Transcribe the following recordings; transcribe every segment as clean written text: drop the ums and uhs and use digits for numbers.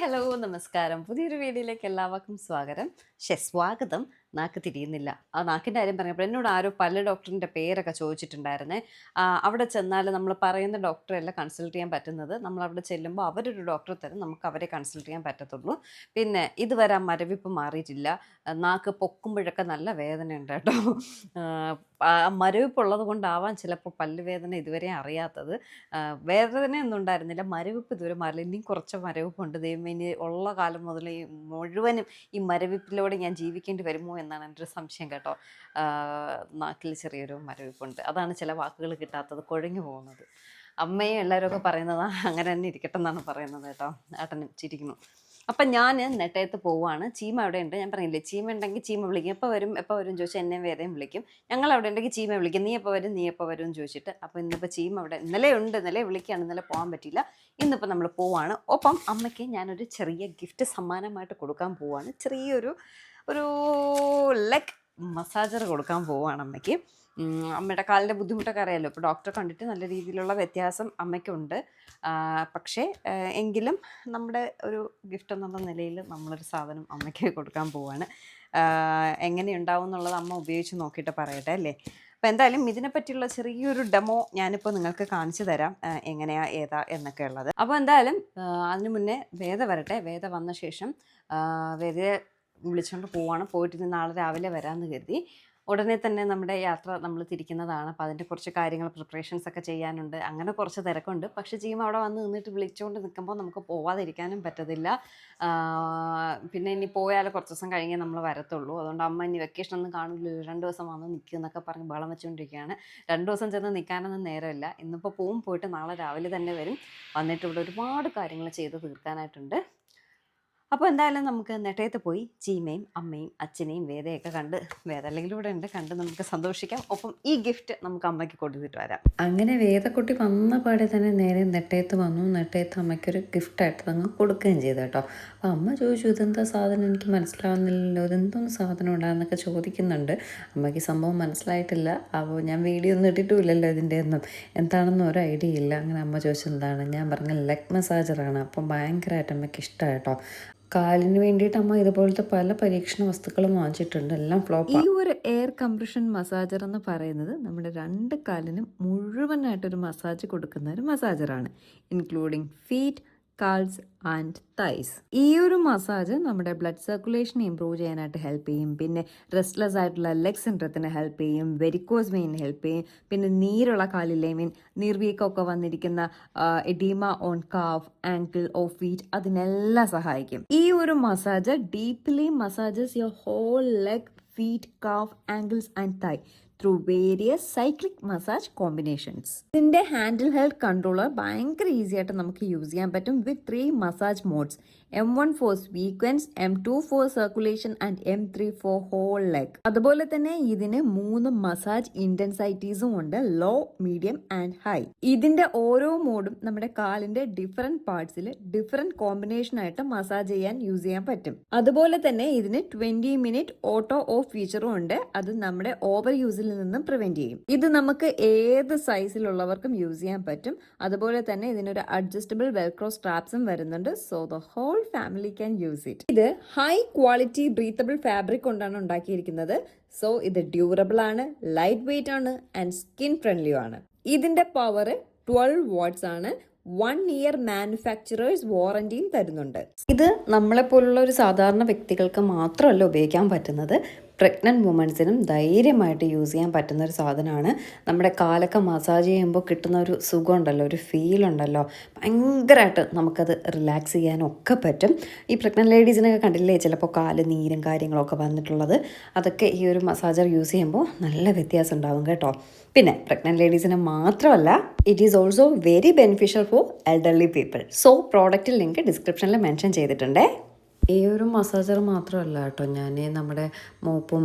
Hello നമസ്കാരം. പുതിയൊരു വീഡിയോയിലേക്ക് എല്ലാവർക്കും സ്വാഗതം. നാക്ക് തിരിയുന്നില്ല. ആ നാക്കിൻ്റെ കാര്യം പറഞ്ഞപ്പോൾ എന്നോട് ആരോ പല്ല് ഡോക്ടറിൻ്റെ പേരൊക്കെ ചോദിച്ചിട്ടുണ്ടായിരുന്നേ. അവിടെ ചെന്നാൽ നമ്മൾ പറയുന്ന ഡോക്ടറെയല്ല കൺസൾട്ട് ചെയ്യാൻ പറ്റുന്നത്. നമ്മളവിടെ ചെല്ലുമ്പോൾ അവരൊരു ഡോക്ടറെ തരും. നമുക്ക് അവരെ കൺസൾട്ട് ചെയ്യാൻ പറ്റത്തുള്ളൂ. പിന്നെ ഇതുവരെ ആ മരവിപ്പ് മാറിയിട്ടില്ല. നാക്ക് പൊക്കുമ്പോഴൊക്കെ നല്ല വേദനയുണ്ട് കേട്ടോ. ആ മരവിപ്പുള്ളത് കൊണ്ടാവാം ചിലപ്പോൾ പല്ല് വേദന ഇതുവരെ അറിയാത്തത്. വേദനയൊന്നും ഉണ്ടായിരുന്നില്ല. മരവിപ്പ് ഇതുവരെ മാറില്ല. ഇനിയും കുറച്ച് മരവിപ്പുണ്ട്. ദൈവമേ, ഇനി ഉള്ള കാലം മുതൽ ഈ മുഴുവനും ഈ മരവിപ്പിലൂടെ ഞാൻ ജീവിക്കേണ്ടി വരുമോ എന്നാണ് എൻ്റെ ഒരു സംശയം കേട്ടോ. നാക്കിൽ ചെറിയൊരു മരവിപ്പുണ്ട്. അതാണ് ചില വാക്കുകൾ കിട്ടാത്തത്, കുഴഞ്ഞു പോകുന്നത്. അമ്മയും എല്ലാവരും പറയുന്നത് അങ്ങനെ തന്നെ ഇരിക്കട്ടെ എന്നാണ് പറയുന്നത് കേട്ടോ. ഏട്ടനും ചിരിക്കുന്നു. അപ്പം ഞാൻ നെട്ടയത്ത് പോവുകയാണ്. ചീമ അവിടെ ഉണ്ട്. ഞാൻ പറഞ്ഞില്ലേ, ചീമ ഉണ്ടെങ്കിൽ ചീമ വിളിക്കും. എപ്പോൾ വരും ചോദിച്ചാൽ എന്നെ വേദയും വിളിക്കും. ഞങ്ങൾ അവിടെ ഉണ്ടെങ്കിൽ ചീമ വിളിക്കും. നീ എപ്പോൾ വരും എന്ന് ചോദിച്ചിട്ട്. അപ്പോൾ ഇന്നിപ്പോൾ ചീമ അവിടെ ഇന്നലെ വിളിക്കുകയാണ്. ഇന്നലെ പോകാൻ പറ്റിയില്ല. ഇന്നിപ്പോൾ നമ്മൾ പോവാണ്. ഒപ്പം അമ്മയ്ക്ക് ഞാനൊരു ചെറിയ ഗിഫ്റ്റ് സമ്മാനമായിട്ട് കൊടുക്കാൻ പോവാണ്. ചെറിയൊരു ലെഗ് മസാജർ കൊടുക്കാൻ പോവുകയാണ് അമ്മയ്ക്ക്. അമ്മയുടെ കാലിൻ്റെ ബുദ്ധിമുട്ടൊക്കെ അറിയാമല്ലോ. ഇപ്പോൾ ഡോക്ടറെ കണ്ടിട്ട് നല്ല രീതിയിലുള്ള വ്യത്യാസം അമ്മയ്ക്കുണ്ട്. പക്ഷേ എങ്കിലും നമ്മുടെ ഒരു ഗിഫ്റ്റ് എന്നുള്ള നിലയിൽ നമ്മളൊരു സാധനം അമ്മയ്ക്ക് കൊടുക്കാൻ പോവുകയാണ്. എങ്ങനെയുണ്ടാവും എന്നുള്ളത് അമ്മ ഉപയോഗിച്ച് നോക്കിയിട്ട് പറയട്ടെ അല്ലേ. അപ്പോൾ എന്തായാലും ഇതിനെപ്പറ്റിയുള്ള ചെറിയൊരു ഡെമോ ഞാനിപ്പോൾ നിങ്ങൾക്ക് കാണിച്ചു തരാം, എങ്ങനെയാണ് ഏതാ എന്നൊക്കെ ഉള്ളത്. അപ്പോൾ എന്തായാലും അതിന് മുന്നേ വേദ വരട്ടെ. വേദ വന്ന ശേഷം വേദയെ വിളിച്ചുകൊണ്ട് പോവുകയാണ്. പോയിട്ട് ഇന്ന് നാളെ രാവിലെ വരാമെന്ന് കരുതി. ഉടനെ തന്നെ നമ്മുടെ യാത്ര നമ്മൾ തിരിക്കുന്നതാണ്. അപ്പോൾ അതിൻ്റെ കുറച്ച് കാര്യങ്ങൾ പ്രിപ്പറേഷൻസ് ഒക്കെ ചെയ്യാനുണ്ട്. അങ്ങനെ കുറച്ച് തിരക്കുണ്ട്. പക്ഷേ ചീമ അവിടെ വന്ന് നിന്നിട്ട് വിളിച്ചുകൊണ്ട് നിൽക്കുമ്പോൾ നമുക്ക് പോവാതിരിക്കാനും പറ്റത്തില്ല. പിന്നെ ഇനി പോയാൽ കുറച്ച് ദിവസം കഴിഞ്ഞേ നമ്മൾ വരത്തുള്ളൂ. അതുകൊണ്ട് അമ്മ ഇനി വെക്കേഷൻ ഒന്നും കാണില്ലല്ലോ, 2 ദിവസം വന്ന് നിൽക്കുക എന്നൊക്കെ പറഞ്ഞ് ബഹളം വെച്ചുകൊണ്ടിരിക്കുകയാണ്. 2 ദിവസം ചെന്ന് നിൽക്കാനൊന്നും നേരമില്ല. ഇന്നിപ്പോൾ പോയിട്ട് നാളെ രാവിലെ തന്നെ വരും. വന്നിട്ട് ഇവിടെ ഒരുപാട് കാര്യങ്ങൾ ചെയ്ത് തീർക്കാനായിട്ടുണ്ട്. അപ്പോൾ എന്തായാലും നമുക്ക് നെട്ടയത്ത് പോയി ചീമയും അമ്മയും അച്ഛനെയും വേദയൊക്കെ വേദ അല്ലെങ്കിൽ ഇവിടെ ഉണ്ട്, കണ്ട് നമുക്ക് സന്തോഷിക്കാം. ഒപ്പം ഈ ഗിഫ്റ്റ് നമുക്ക് അമ്മയ്ക്ക് കൊടുത്തിട്ട് വരാം. അങ്ങനെ വേദക്കുട്ടി വന്ന പാടെ തന്നെ നേരെ നെട്ടയത്ത് വന്നു. നെട്ടയത്ത് അമ്മയ്ക്കൊരു ഗിഫ്റ്റായിട്ട് അങ്ങ് കൊടുക്കുകയും ചെയ്തു കേട്ടോ. അപ്പോൾ അമ്മ ചോദിച്ചു, ഇതെന്താ സാധനം, എനിക്ക് മനസ്സിലാവുന്നില്ലല്ലോ, ഇതെന്തോന്ന് സാധനം ഉണ്ടാകുന്നൊക്കെ ചോദിക്കുന്നുണ്ട്. അമ്മയ്ക്ക് സംഭവം മനസ്സിലായിട്ടില്ല. അപ്പോൾ ഞാൻ വീഡിയോ ഒന്നും ഇട്ടിട്ടുമില്ലല്ലോ ഇതിൻ്റെ ഒന്നും, എന്താണെന്ന് ഒരു ഐഡിയ ഇല്ല. അങ്ങനെ അമ്മ ചോദിച്ചെന്താണ്, ഞാൻ പറഞ്ഞ ലെഗ് മസാജറാണ്. അപ്പം ഭയങ്കരമായിട്ട് അമ്മയ്ക്ക് ഇഷ്ടമാണ് കേട്ടോ. കാലിന് വേണ്ടിയിട്ട് അമ്മ ഇതുപോലത്തെ പല പരീക്ഷണ വസ്തുക്കളും വാങ്ങിച്ചിട്ടുണ്ട്, എല്ലാം ഫ്ലോപ്പ്. ഈ ഒരു എയർ കംപ്രഷൻ മസാജർ എന്ന് പറയുന്നത് നമ്മുടെ 2 കാലിനും മുഴുവനായിട്ടൊരു മസാജ് കൊടുക്കുന്ന ഒരു മസാജറാണ്, including feet, calves and thighs. ഈ ഒരു മസാജ് നമ്മുടെ ബ്ലഡ് സർക്കുലേഷൻ ഇംപ്രൂവ് ചെയ്യാനായിട്ട് ഹെൽപ്പ് ചെയ്യും. പിന്നെ റെസ്റ്റ്ലെസ് ആയിട്ടുള്ള ലെഗ് സിൻഡ്രത്തിന് ഹെൽപ്പ് ചെയ്യും. വെരിക്കോസ് വെയിന് ഹെൽപ്പ് ചെയ്യും. പിന്നെ നീരുള്ള കാലിലെ നീർവീക്കമൊക്കെ വന്നിരിക്കുന്ന oedema on calf, ankle or feet, അതിനെല്ലാം സഹായിക്കും. ഈ ഒരു massage deeply massages your whole leg, feet, calf, ankles and thigh through various cyclic massage combinations. ഇതിൻ്റെ ഹാൻഡിൽ ഹെൽത്ത് കൺട്രോളർ ഭയങ്കര ഈസി ആയിട്ട് നമുക്ക് യൂസ് ചെയ്യാൻ പറ്റും with 3 massage modes. M1 for sequence, M2 for circulation and M3 for whole leg. അതുപോലെ തന്നെ ഇതിന് 3 massage ഇൻറ്റൻസൈറ്റീസും ഉണ്ട്, ലോ, മീഡിയം ആൻഡ് ഹൈ. ഇതിൻ്റെ ഓരോ മോഡും നമ്മുടെ കാലിൻ്റെ ഡിഫറെൻറ്റ് പാർട്സിൽ ഡിഫറെൻറ്റ് കോമ്പിനേഷൻ ആയിട്ട് മസാജ് യൂസ് ചെയ്യാൻ പറ്റും. അതുപോലെ തന്നെ ഇതിന് 20 മിനിറ്റ് ഓട്ടോ ഓഫ് ഫീച്ചറും ഉണ്ട്. അത് നമ്മുടെ ഓവർ യൂസിൽ നിന്നും പ്രിവെന്റ് ചെയ്യും. ഇത് നമുക്ക് ഏത് സൈസിലുള്ളവർക്കും യൂസ് ചെയ്യാൻ പറ്റും. അതുപോലെ തന്നെ ഇതിനൊരു അഡ്ജസ്റ്റബിൾ വെൽക്രോ സ്ട്രാപ്സും വരുന്നുണ്ട്. So the whole family can use it. ഇത് ഹൈ ക്വാളിറ്റി ബ്രീത്തബിൾ ഫാബ്രിക് കൊണ്ടാണ് ഉണ്ടാക്കിയിരിക്കുന്നത്. സോ ഇത് ഡ്യൂറബിൾ ആണ്, ലൈറ്റ് വെയിറ്റ് ആണ് ആൻഡ് സ്കിൻ ഫ്രണ്ട്ലിയും ആണ്. ഇതിന്റെ പവർ 12 വാട്ട്സ് ആണ്. 1 ഇയർ മാനുഫാക്ചറേഴ്സ് വാറന്റിയും തരുന്നുണ്ട്. ഇത് നമ്മളെപ്പോലുള്ള ഒരു സാധാരണ വ്യക്തികൾക്ക് മാത്രമല്ല ഉപയോഗിക്കാൻ പറ്റുന്നത്, പ്രഗ്നൻറ്റ് വുമൻസിനും ധൈര്യമായിട്ട് യൂസ് ചെയ്യാൻ പറ്റുന്ന ഒരു സാധനമാണ്. നമ്മുടെ കാലൊക്കെ മസാജ് ചെയ്യുമ്പോൾ കിട്ടുന്ന ഒരു സുഖം ഉണ്ടല്ലോ, ഒരു ഫീൽ ഉണ്ടല്ലോ, ഭയങ്കരമായിട്ട് നമുക്കത് റിലാക്സ് ചെയ്യാനൊക്കെ പറ്റും. ഈ പ്രഗ്നൻറ്റ് ലേഡീസിനൊക്കെ കണ്ടില്ലേ ചിലപ്പോൾ കാല് നീരും കാര്യങ്ങളൊക്കെ വന്നിട്ടുള്ളത്, അതൊക്കെ ഈ ഒരു മസാജർ യൂസ് ചെയ്യുമ്പോൾ നല്ല വ്യത്യാസം ഉണ്ടാവും കേട്ടോ. പിന്നെ പ്രഗ്നൻറ്റ് ലേഡീസിന് മാത്രമല്ല, it is also very beneficial four elderly people. So product link ഡിസ്ക്രിപ്ഷനിൽ മെൻഷൻ ചെയ്തിട്ടുണ്ടേ. ഈ ഒരു മസാജർ മാത്രമല്ല കേട്ടോ, ഞാൻ നമ്മുടെ മോപ്പും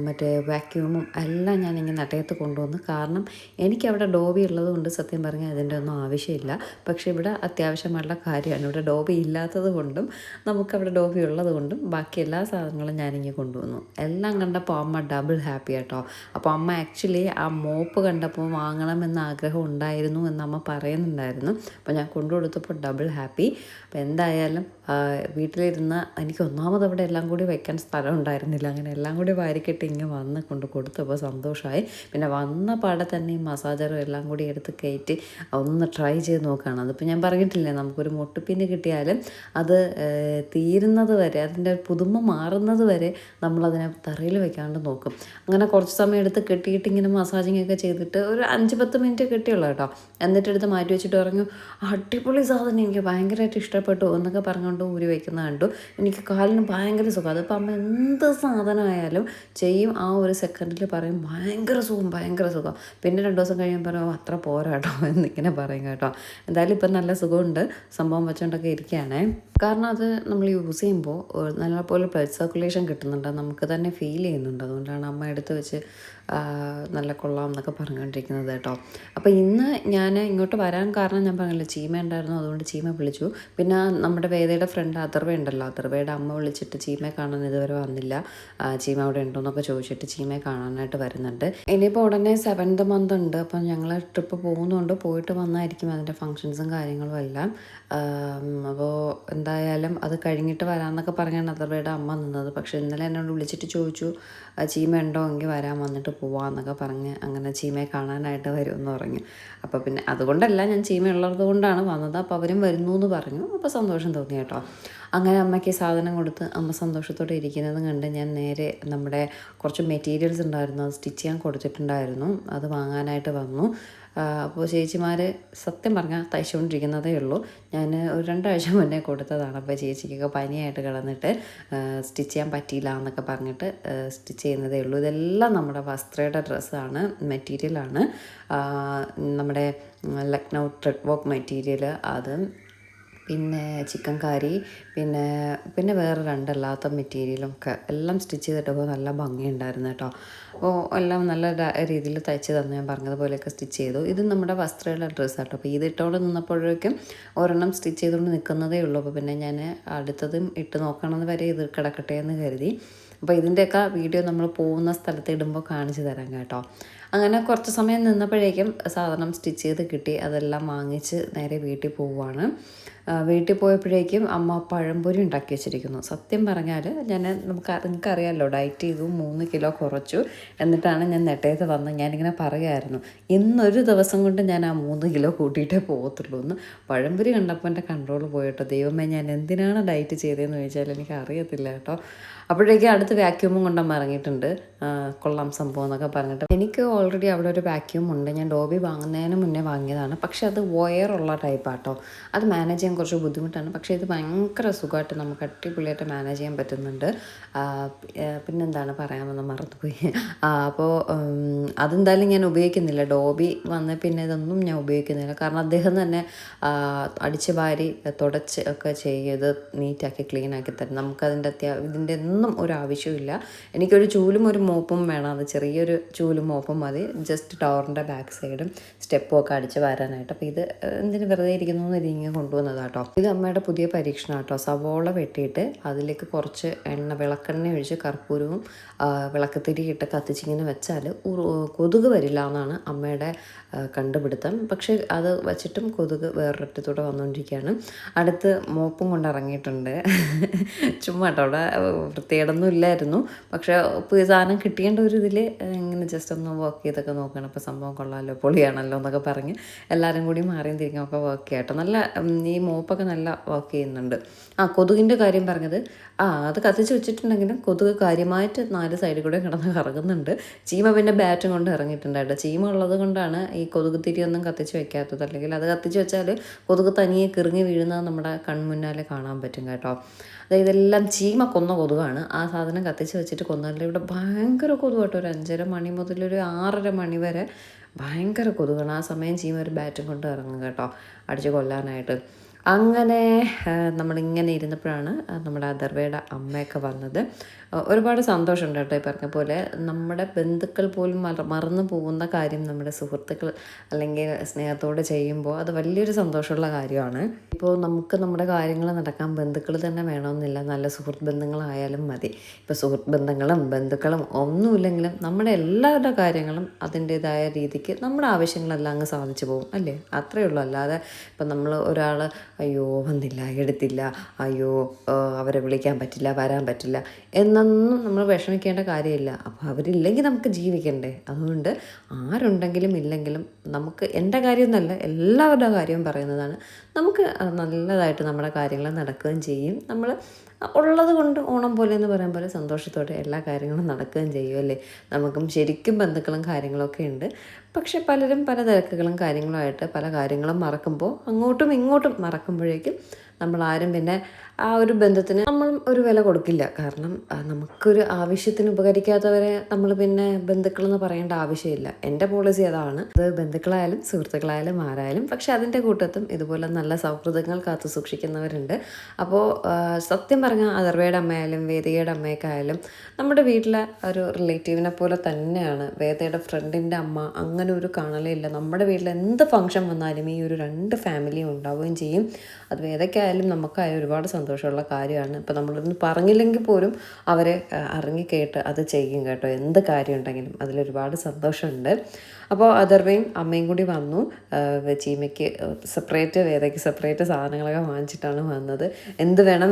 മറ്റേ വാക്യൂമും എല്ലാം ഞാനിങ്ങനെ നെട്ടയത്ത് കൊണ്ടുവന്നു. കാരണം എനിക്കവിടെ ഡോബി ഉള്ളത് കൊണ്ട് സത്യം പറഞ്ഞാൽ അതിൻ്റെ ഒന്നും ആവശ്യമില്ല. പക്ഷേ ഇവിടെ അത്യാവശ്യമുള്ള കാര്യമാണ്. ഇവിടെ ഡോബി ഇല്ലാത്തത് കൊണ്ടും നമുക്കവിടെ ഡോബി ഉള്ളത് കൊണ്ടും ബാക്കി എല്ലാ സാധനങ്ങളും ഞാനിങ്ങനെ കൊണ്ടുവന്നു. എല്ലാം കണ്ടപ്പോൾ അമ്മ ഡബിൾ ഹാപ്പി കേട്ടോ. അപ്പോൾ അമ്മ ആക്ച്വലി ആ മോപ്പ് കണ്ടപ്പോൾ വാങ്ങണമെന്ന് ആഗ്രഹം ഉണ്ടായിരുന്നു എന്ന് അമ്മ പറയുന്നുണ്ടായിരുന്നു. അപ്പോൾ ഞാൻ കൊണ്ടു കൊടുത്തപ്പോൾ ഡബിൾ ഹാപ്പി. അപ്പോൾ എന്തായാലും വീട്ടിലിരുന്ന് എനിക്ക് ഒന്നാമത് അവിടെ എല്ലാം കൂടി വെക്കാൻ സ്ഥലം ഉണ്ടായിരുന്നില്ല. അങ്ങനെ എല്ലാം കൂടി വാരിക്കെട്ടി ഇങ്ങനെ വന്ന് കൊണ്ട് കൊടുത്തപ്പോൾ സന്തോഷമായി. പിന്നെ വന്ന പാടെ തന്നെ ഈ മസാജറും എല്ലാം കൂടി എടുത്ത് കയറ്റി ഒന്ന് ട്രൈ ചെയ്ത് നോക്കുകയാണ്. അതിപ്പോൾ ഞാൻ പറഞ്ഞിട്ടില്ലേ, നമുക്കൊരു മുട്ടുപിന്ന് കിട്ടിയാലും അത് തീരുന്നത് വരെ, അതിൻ്റെ പുതുമ മാറുന്നത് വരെ നമ്മളതിനെ തറയിൽ വെക്കാണ്ട് നോക്കും. അങ്ങനെ കുറച്ച് സമയം എടുത്ത് കെട്ടിയിട്ട് ഇങ്ങനെ മസാജിങ് ഒക്കെ ചെയ്തിട്ട് ഒരു 5-10 മിനിറ്റ് കെട്ടിയുള്ളൂ കേട്ടോ. എന്നിട്ടെടുത്ത് മാറ്റി വെച്ചിട്ട് പറഞ്ഞു, അടിപൊളി സാധനം, എനിക്ക് ഭയങ്കരമായിട്ട് ഇഷ്ടപ്പെട്ടു എന്നൊക്കെ പറഞ്ഞുകൊണ്ട് ഊരി വയ്ക്കുന്ന കണ്ടു. എനിക്ക് കാലിന് ഭയങ്കര സുഖം. അതിപ്പോൾ അമ്മ എന്ത് സാധനമായാലും ചെയ്യും, ആ ഒരു സെക്കൻഡിൽ പറയും ഭയങ്കര സുഖം, ഭയങ്കര സുഖം. പിന്നെ 2 ദിവസം കഴിയുമ്പോൾ പറയും അത്ര പോരാ കേട്ടോ എന്നിങ്ങനെ പറയും കേട്ടോ. എന്തായാലും ഇപ്പം നല്ല സുഖമുണ്ട്, സംഭവം വെച്ചുകൊണ്ടൊക്കെ ഇരിക്കുകയാണേ. കാരണം അത് നമ്മൾ യൂസ് ചെയ്യുമ്പോൾ നല്ലപോലെ ബ്ലഡ് സർക്കുലേഷൻ കിട്ടുന്നുണ്ട്, നമുക്ക് തന്നെ ഫീൽ ചെയ്യുന്നുണ്ട്. അതുകൊണ്ടാണ് അമ്മ എടുത്ത് വെച്ച് നല്ല കൊള്ളാം എന്നൊക്കെ പറഞ്ഞുകൊണ്ടിരിക്കുന്നത് കേട്ടോ. അപ്പോൾ ഇന്ന് ഞാൻ ഇങ്ങോട്ട് വരാൻ കാരണം ഞാൻ പറഞ്ഞില്ല, ചീമ ഉണ്ടായിരുന്നു, അതുകൊണ്ട് ചീമ വിളിച്ചു. പിന്നെ നമ്മുടെ വേദയുടെ ഫ്രണ്ട് അഥർവ ഉണ്ടല്ലോ, അഥർവയുടെ അമ്മ വിളിച്ചിട്ട് ചീമയെ കാണാൻ ഇതുവരെ വന്നില്ല, ചീമ അവിടെ ഉണ്ടോ എന്നൊക്കെ ചോദിച്ചിട്ട് ചീമയെ കാണാനായിട്ട് വരുന്നുണ്ട്. ഇനിയിപ്പോൾ ഉടനെ 7th month ഉണ്ട്. അപ്പം ഞങ്ങൾ ട്രിപ്പ് പോകുന്നുണ്ട്, പോയിട്ട് വന്നായിരിക്കും അതിൻ്റെ ഫങ്ഷൻസും കാര്യങ്ങളും എല്ലാം. അപ്പോൾ എന്തായാലും അത് കഴിഞ്ഞിട്ട് വരാമെന്നൊക്കെ പറഞ്ഞാണ് അഥർവയുടെ അമ്മ നിന്നത്. പക്ഷേ ഇന്നലെ എന്നോട് വിളിച്ചിട്ട് ചോദിച്ചു ചീമ ഉണ്ടോ എങ്കിൽ വരാൻ, വന്നിട്ട് പോവാമെന്നൊക്കെ പറഞ്ഞ് അങ്ങനെ ചീമയെ കാണാനായിട്ട് വരുമെന്ന് പറഞ്ഞു. അപ്പോൾ പിന്നെ അതുകൊണ്ടല്ല, ഞാൻ ചീമ ഉള്ളത് കൊണ്ടാണ് വന്നത്. അപ്പോൾ അവരും വരുന്നു എന്ന് പറഞ്ഞു. അപ്പോൾ സന്തോഷം തോന്നി കേട്ടോ. അങ്ങനെ അമ്മയ്ക്ക് സാധനം കൊടുത്ത് അമ്മ സന്തോഷത്തോടെ ഇരിക്കുന്നത് കണ്ട് ഞാൻ നേരെ നമ്മുടെ കുറച്ച് മെറ്റീരിയൽസ് ഉണ്ടായിരുന്നു, അത് സ്റ്റിച്ച് ചെയ്യാൻ കൊടുത്തിട്ടുണ്ടായിരുന്നു, അത് വാങ്ങാനായിട്ട് വന്നു. അപ്പോൾ ചേച്ചിമാർ സത്യം പറഞ്ഞാൽ തയ്ച്ചുകൊണ്ടിരിക്കുന്നതേ ഉള്ളൂ. ഞാൻ ഒരു 2 ആഴ്ച മുന്നേ കൊടുത്തതാണ്. അപ്പോൾ ചേച്ചിക്കൊക്കെ പനിയായിട്ട് കിടന്നിട്ട് സ്റ്റിച്ച് ചെയ്യാൻ പറ്റിയില്ല എന്നൊക്കെ പറഞ്ഞിട്ട് സ്റ്റിച്ച് ചെയ്യുന്നതേ ഉള്ളൂ. ഇതെല്ലാം നമ്മുടെ വസ്ത്രയുടെ ഡ്രസ്സാണ്, മെറ്റീരിയലാണ്. നമ്മുടെ ലക്നൗ ത്രെഡ് വർക്ക് മെറ്റീരിയൽ, അത് പിന്നെ ചിക്കൻ കറി, പിന്നെ വേറെ 2 അല്ലാത്ത മെറ്റീരിയലൊക്കെ എല്ലാം സ്റ്റിച്ച് ചെയ്തിട്ടപ്പോൾ നല്ല ഭംഗിയുണ്ടായിരുന്നു കേട്ടോ. അപ്പോൾ എല്ലാം നല്ല രീതിയിൽ തയ്ച്ച് തന്നു. ഞാൻ പറഞ്ഞതുപോലെയൊക്കെ സ്റ്റിച്ച് ചെയ്തു. ഇത് നമ്മുടെ വസ്ത്രമുള്ള ഡ്രസ്സ് കേട്ടോ. അപ്പോൾ ഇതിട്ടോടെ നിന്നപ്പോഴേക്കും ഒരെണ്ണം സ്റ്റിച്ച് ചെയ്തുകൊണ്ട് നിൽക്കുന്നതേ ഉള്ളൂ. അപ്പോൾ പിന്നെ ഞാൻ അടുത്തതും ഇട്ട് നോക്കണമെന്ന് വരെ ഇത് കിടക്കട്ടെ എന്ന് കരുതി. അപ്പോൾ ഇതിൻ്റെയൊക്കെ വീഡിയോ നമ്മൾ പോകുന്ന സ്ഥലത്ത് ഇടുമ്പോൾ കാണിച്ചു തരാം കേട്ടോ. അങ്ങനെ കുറച്ച് സമയം നിന്നപ്പോഴേക്കും സാധനം സ്റ്റിച്ച് ചെയ്ത് കിട്ടി. അതെല്ലാം വാങ്ങിച്ച് നേരെ വീട്ടിൽ പോവുകയാണ്. വീട്ടിൽ പോയപ്പോഴേക്കും അമ്മ പഴംപൊരി ഉണ്ടാക്കി വെച്ചിരിക്കുന്നു. സത്യം പറഞ്ഞാൽ നിങ്ങൾക്കറിയാമല്ലോ, ഡയറ്റ് ചെയ്തു, 3 കിലോ കുറച്ചു. എന്നിട്ടാണ് ഞാൻ നെട്ടയത്ത് വന്ന് ഞാനിങ്ങനെ പറയുമായിരുന്നു, ഇന്നൊരു ദിവസം കൊണ്ട് ഞാൻ ആ 3 കിലോ കൂട്ടിയിട്ടേ പോകത്തുള്ളൂ എന്ന്. പഴംപൊരി കണ്ടപ്പോൾ എൻ്റെ കൺട്രോൾ പോയിട്ടോ. ദൈവമേ, ഞാൻ എന്തിനാണ് ഡയറ്റ് ചെയ്തതെന്ന് ചോദിച്ചാൽ എനിക്ക് അറിയത്തില്ല കേട്ടോ. അപ്പോഴേക്കും അടുത്ത് വാക്യൂമും കൊണ്ടമ്മ ഇറങ്ങിയിട്ടുണ്ട്. കൊള്ളാം സംഭവം എന്നൊക്കെ പറഞ്ഞിട്ട്. എനിക്ക് ഓൾറെഡി അവിടെ ഒരു വാക്യൂം ഉണ്ട്, ഞാൻ ഡോബി വാങ്ങുന്നതിന് മുന്നേ വാങ്ങിയതാണ്. പക്ഷേ അത് വയറുള്ള ടൈപ്പാട്ടോ, അത് മാനേജ് ചെയ്യാൻ കുറച്ച് ബുദ്ധിമുട്ടാണ്. പക്ഷേ ഇത് ഭയങ്കര സുഖമായിട്ട് നമുക്ക് അടിപൊളിയായിട്ട് മാനേജ് ചെയ്യാൻ പറ്റുന്നുണ്ട്. പിന്നെന്താണ് പറയാമെന്ന് മറന്നുപോയി. അപ്പോൾ അതെന്തായാലും ഞാൻ ഉപയോഗിക്കുന്നില്ല. ഡോബി വന്ന് പിന്നെ ഇതൊന്നും ഞാൻ ഉപയോഗിക്കുന്നില്ല. കാരണം അദ്ദേഹം തന്നെ അടിച്ച് വാരി തുടച്ച് ഒക്കെ ചെയ്ത് നീറ്റാക്കി ക്ലീനാക്കി തരും. നമുക്കതിൻ്റെ ഇതിൻ്റെ ഒന്നും ഒരു ആവശ്യമില്ല. എനിക്കൊരു ചൂലും ഒരു മോപ്പും വേണം. അത് ചെറിയൊരു ചൂലും മോപ്പും മതി, ജസ്റ്റ് ടവറിൻ്റെ ബാക്ക് സൈഡും സ്റ്റെപ്പും ഒക്കെ അടിച്ച് വരാനായിട്ട്. അപ്പോൾ ഇത് എന്തിന് വെറുതെ ഇരിക്കുന്നു എന്ന് ഇങ്ങനെ കൊണ്ടുവന്നതാട്ടോ. ഇത് അമ്മയുടെ പുതിയ പരീക്ഷണം കേട്ടോ. സവോള വെട്ടിയിട്ട് അതിലേക്ക് കുറച്ച് വിളക്കെണ്ണ ഒഴിച്ച് കർപ്പൂരവും വിളക്കത്തിരി ഇട്ട് കത്തിച്ചിങ്ങനെ വെച്ചാൽ കൊതുക് വരില്ല എന്നാണ് അമ്മയുടെ കണ്ടുപിടുത്തം. പക്ഷേ അത് വെച്ചിട്ടും കൊതുക് വേറൊരിടത്തൂടെ വന്നുകൊണ്ടിരിക്കുകയാണ്. അടുത്ത് മോപ്പും കൊണ്ട് ഇറങ്ങിയിട്ടുണ്ട്. ചുമ്മാ കേട്ടോ, അവിടെ വൃത്തികേടൊന്നും ഇല്ലായിരുന്നു. പക്ഷേ പുതിയ സാധനം കിട്ടിയേണ്ട ഒരു ഇതിൽ ഇങ്ങനെ ജസ്റ്റ് ഒന്ന് വർക്ക് ചെയ്തൊക്കെ നോക്കണം. അപ്പോൾ സംഭവം കൊള്ളാമല്ലോ, പൊളിയാണല്ലോ എന്നൊക്കെ പറഞ്ഞ് എല്ലാവരും കൂടി മാറിയും തിരിഞ്ഞൊക്കെ വർക്ക് ചെയ്യട്ടോ. നല്ല ഈ മോപ്പൊക്കെ നല്ല വർക്ക് ചെയ്യുന്നുണ്ട്. കൊതുകിൻ്റെ കാര്യം പറഞ്ഞത്, അത് കത്തിച്ച് വെച്ചിട്ടുണ്ടെങ്കിലും കൊതുക് കാര്യമായിട്ട് 4 സൈഡിൽ കൂടെ കിടന്ന് കറങ്ങുന്നുണ്ട്. ചീമ പിന്നെ ബാറ്റും കൊണ്ട് ഇറങ്ങിയിട്ടുണ്ടായിട്ട്. ചീമ ഉള്ളത് കൊണ്ടാണ് ഈ കൊതുക് തിരിയൊന്നും കത്തിച്ച് വെക്കാത്തത്. അല്ലെങ്കിൽ അത് കത്തിച്ച് വെച്ചാൽ കൊതുക് തനിയെ കിറങ്ങി വീഴുന്നത് നമ്മുടെ കൺമുന്നാലെ കാണാൻ പറ്റും കേട്ടോ. അതായത് ഇതെല്ലാം ചീമ കൊന്ന കൊതുകാണ്. ആ സാധനം കത്തിച്ച് വെച്ചിട്ട് കൊന്നതല്ല. ഇവിടെ ഭയങ്കര കൊതുക് കേട്ടോ. ഒരു 5:30 മണി മുതൽ ഒരു 6:30 മണി വരെ ഭയങ്കര കൊതുകാണ്. ആ സമയം ചീമ ഒരു ബാറ്റും കൊണ്ട് ഇറങ്ങും കേട്ടോ, അടിച്ച് കൊല്ലാനായിട്ട്. അങ്ങനെ നമ്മളിങ്ങനെ ഇരുന്നപ്പോഴാണ് നമ്മുടെ അഥർവയുടെ അമ്മയൊക്കെ വന്നത്. ഒരുപാട് സന്തോഷമുണ്ട് കേട്ടോ. ഈ പറഞ്ഞ പോലെ നമ്മുടെ ബന്ധുക്കൾ പോലും മറന്നു പോകുന്ന കാര്യം നമ്മുടെ സുഹൃത്തുക്കൾ അല്ലെങ്കിൽ സ്നേഹത്തോടെ ചെയ്യുമ്പോൾ അത് വലിയൊരു സന്തോഷമുള്ള കാര്യമാണ്. ഇപ്പോൾ നമുക്ക് നമ്മുടെ കാര്യങ്ങൾ നടക്കാൻ ബന്ധുക്കൾ തന്നെ വേണമെന്നില്ല, നല്ല സുഹൃത്ത് ബന്ധങ്ങളായാലും മതി. ഇപ്പോൾ സുഹൃത്ത് ബന്ധങ്ങളും ബന്ധുക്കളും ഒന്നുമില്ലെങ്കിലും നമ്മുടെ എല്ലാവരുടെ കാര്യങ്ങളും അതിൻ്റേതായ രീതിക്ക് നമ്മുടെ ആവശ്യങ്ങളെല്ലാം അങ്ങ് സാധിച്ചു പോകും അല്ലേ? അത്രയേ ഉള്ളൂ. അല്ലാതെ ഇപ്പം നമ്മൾ ഒരാൾ അയ്യോ വന്നില്ല, എടുത്തില്ല, അയ്യോ അവരെ വിളിക്കാൻ പറ്റില്ല, വരാൻ പറ്റില്ല എന്നൊന്നും നമ്മൾ വിഷമിക്കേണ്ട കാര്യമില്ല. അപ്പോൾ അവരില്ലെങ്കിൽ നമുക്ക് ജീവിക്കണ്ടേ? അതുകൊണ്ട് ആരുണ്ടെങ്കിലും ഇല്ലെങ്കിലും നമുക്ക് എൻ്റെ കാര്യമൊന്നുമല്ല, എല്ലാവരുടെ കാര്യവും പറയുന്നതാണ്. നമുക്ക് നല്ലതായിട്ട് നമ്മുടെ കാര്യങ്ങൾ നടക്കുകയും ചെയ്യും. നമ്മൾ ഉള്ളത് കൊണ്ട് ഓണം പോലെ എന്ന് പറയാൻ പോലെ സന്തോഷത്തോടെ എല്ലാ കാര്യങ്ങളും നടക്കുകയും ചെയ്യും അല്ലേ? നമുക്കും ശരിക്കും ബന്ധുക്കളും കാര്യങ്ങളൊക്കെ ഉണ്ട്. പക്ഷെ പലരും പല തിരക്കുകളും കാര്യങ്ങളുമായിട്ട് പല കാര്യങ്ങളും മറക്കുമ്പോൾ അങ്ങോട്ടും ഇങ്ങോട്ടും മറക്കുമ്പോഴേക്കും നമ്മളാരും പിന്നെ ആ ഒരു ബന്ധത്തിന് നമ്മൾ ഒരു വില കൊടുക്കില്ല. കാരണം നമുക്കൊരു ആവശ്യത്തിന് ഉപകരിക്കാത്തവരെ നമ്മൾ പിന്നെ ബന്ധുക്കളെന്ന് പറയേണ്ട ആവശ്യമില്ല. എൻ്റെ പോളിസി അതാണ്. അത് ബന്ധുക്കളായാലും സുഹൃത്തുക്കളായാലും ആരായാലും. പക്ഷെ അതിൻ്റെ കൂട്ടത്തും ഇതുപോലെ നല്ല സൗഹൃദങ്ങൾ കാത്തു സൂക്ഷിക്കുന്നവരുണ്ട്. അപ്പോൾ സത്യം പറഞ്ഞാൽ അഥർവയുടെ അമ്മയായാലും വേദികയുടെ അമ്മയൊക്കെ ആയാലും നമ്മുടെ വീട്ടിലെ ഒരു റിലേറ്റീവിനെ പോലെ തന്നെയാണ്. വേദയുടെ ഫ്രണ്ടിൻ്റെ അമ്മ അങ്ങനെ ഒരു കാണലില്ല. നമ്മുടെ വീട്ടിൽ എന്ത് ഫംഗ്ഷൻ വന്നാലും ഈ ഒരു 2 ഫാമിലിയും ഉണ്ടാവുകയും ചെയ്യും. അത് വേദയ്ക്കായാലും നമുക്കായാലും ഒരുപാട് സന്തോഷമുള്ള കാര്യമാണ്. ഇപ്പോൾ നമ്മളൊന്നും പറഞ്ഞില്ലെങ്കിൽ പോലും അവരെ അറിഞ്ഞു കേട്ട് അത് ചെയ്യും കേട്ടോ. എന്ത് കാര്യം ഉണ്ടെങ്കിലും അതിലൊരുപാട് സന്തോഷമുണ്ട്. അപ്പോൾ അഥർവയും അമ്മയും കൂടി വന്നു. ചീമയ്ക്ക് സെപ്പറേറ്റ്, വേദയ്ക്ക് സെപ്പറേറ്റ് സാധനങ്ങളൊക്കെ വാങ്ങിച്ചിട്ടാണ് വന്നത്. എന്ത് വേണം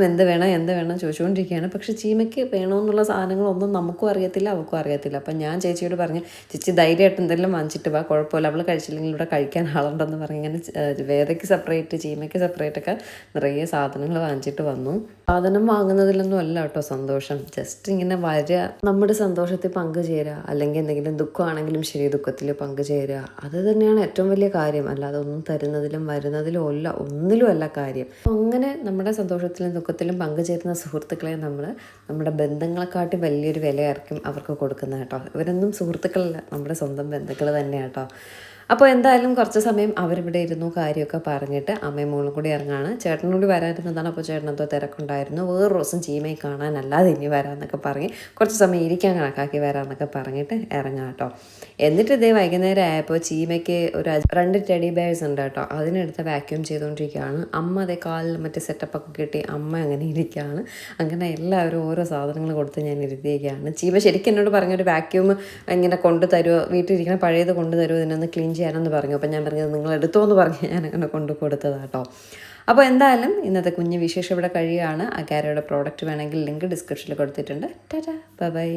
ചോദിച്ചുകൊണ്ടിരിക്കുകയാണ്. പക്ഷേ ചീമയ്ക്ക് വേണമെന്നുള്ള സാധനങ്ങളൊന്നും നമുക്കും അറിയത്തില്ല, അവൾക്കും അറിയത്തില്ല. അപ്പം ഞാൻ ചേച്ചിയോട് പറഞ്ഞു, ചേച്ചി ധൈര്യമായിട്ട് എന്തെങ്കിലും വാങ്ങിച്ചിട്ട് വാ, കുഴപ്പമില്ല, അവൾ കഴിച്ചില്ലെങ്കിൽ ഇവിടെ കഴിക്കാൻ ആളുണ്ടെന്ന് പറഞ്ഞ് ഇങ്ങനെ വേദയ്ക്ക് സെപ്പറേറ്റ് ചീമയ്ക്ക് സെപ്പറേറ്റൊക്കെ നിറയെ സാധനങ്ങൾ വാങ്ങിച്ചിട്ട് വന്നു. സാധനം വാങ്ങുന്നതിലൊന്നും അല്ല കേട്ടോ സന്തോഷം. ജസ്റ്റ് ഇങ്ങനെ വരിക, നമ്മുടെ സന്തോഷത്തിൽ പങ്കുചേരുക, അല്ലെങ്കിൽ എന്തെങ്കിലും ദുഃഖമാണെങ്കിലും ശരി ദുഃഖത്തിൽ പങ്കുചേരുക, അത് തന്നെയാണ് ഏറ്റവും വലിയ കാര്യം. അല്ലാതെ ഒന്നും തരുന്നതിലും വരുന്നതിലും ഒന്നിലും അല്ല കാര്യം. അങ്ങനെ നമ്മുടെ സന്തോഷത്തിലും ദുഃഖത്തിലും പങ്കുചേരുന്ന സുഹൃത്തുക്കളെ നമ്മൾ നമ്മുടെ ബന്ധങ്ങളെക്കാട്ടി വലിയൊരു വിലയായിരിക്കും അവർക്ക് കൊടുക്കുന്നത് കേട്ടോ. ഇവരൊന്നും സുഹൃത്തുക്കളല്ല, നമ്മുടെ സ്വന്തം ബന്ധുക്കൾ തന്നെയാണ് കേട്ടോ. അപ്പോൾ എന്തായാലും കുറച്ച് സമയം അവരിവിടെ ഇരുന്നു, കാര്യമൊക്കെ പറഞ്ഞിട്ട് അമ്മയും മോളും കൂടി ഇറങ്ങാണ്. ചേട്ടനും കൂടി വരാനിരുന്നതാണ്. അപ്പോൾ ചേട്ടനെന്തോ തിരക്കുണ്ടായിരുന്നു. വേറൊരു ദിവസം ചീമയെ കാണാനല്ലാതെ ഇനി വരാമെന്നൊക്കെ പറഞ്ഞ് കുറച്ച് സമയം ഇരിക്കാൻ കണക്കാക്കി വരാമെന്നൊക്കെ പറഞ്ഞിട്ട് ഇറങ്ങാം കേട്ടോ. എന്നിട്ട് ഇതേ വൈകുന്നേരം ആയപ്പോൾ ചീമയ്ക്ക് ഒരു 2 ടെഡി ബെയർസ് ഉണ്ട് കേട്ടോ. അതിനെടുത്ത് വാക്യൂം ചെയ്തുകൊണ്ടിരിക്കുകയാണ്. അമ്മ അതേ കാലിൽ മറ്റേ സെറ്റപ്പൊക്കെ കിട്ടി അമ്മ അങ്ങനെ ഇരിക്കുകയാണ്. അങ്ങനെ എല്ലാവരും ഓരോ സാധനങ്ങൾ കൊടുത്ത് ഞാൻ ഇരുത്തിയിരിക്കുകയാണ്. ചീമ ശരിക്കും എന്നോട് പറഞ്ഞൊരു വാക്യൂം ഇങ്ങനെ കൊണ്ടു തരുമോ, വീട്ടിലിരിക്കുന്ന പഴയത് കൊണ്ടു തരുമോ, ഇതിനൊന്ന് ക്ലീൻ ചെയ്യാനെന്ന് പറഞ്ഞു. അപ്പം ഞാൻ പറഞ്ഞത് നിങ്ങൾ എടുത്തോ എന്ന് പറഞ്ഞ് ഞാൻ അങ്ങനെ കൊണ്ടു കൊടുത്തതാട്ടോ. അപ്പോൾ എന്തായാലും ഇന്നത്തെ കുഞ്ഞ് വിശേഷം ഇവിടെ കഴിയുകയാണ്. ആ കാരയുടെ പ്രോഡക്റ്റ് വേണമെങ്കിൽ ലിങ്ക് ഡിസ്ക്രിപ്ഷനിൽ കൊടുത്തിട്ടുണ്ട്. Tata, bye bye.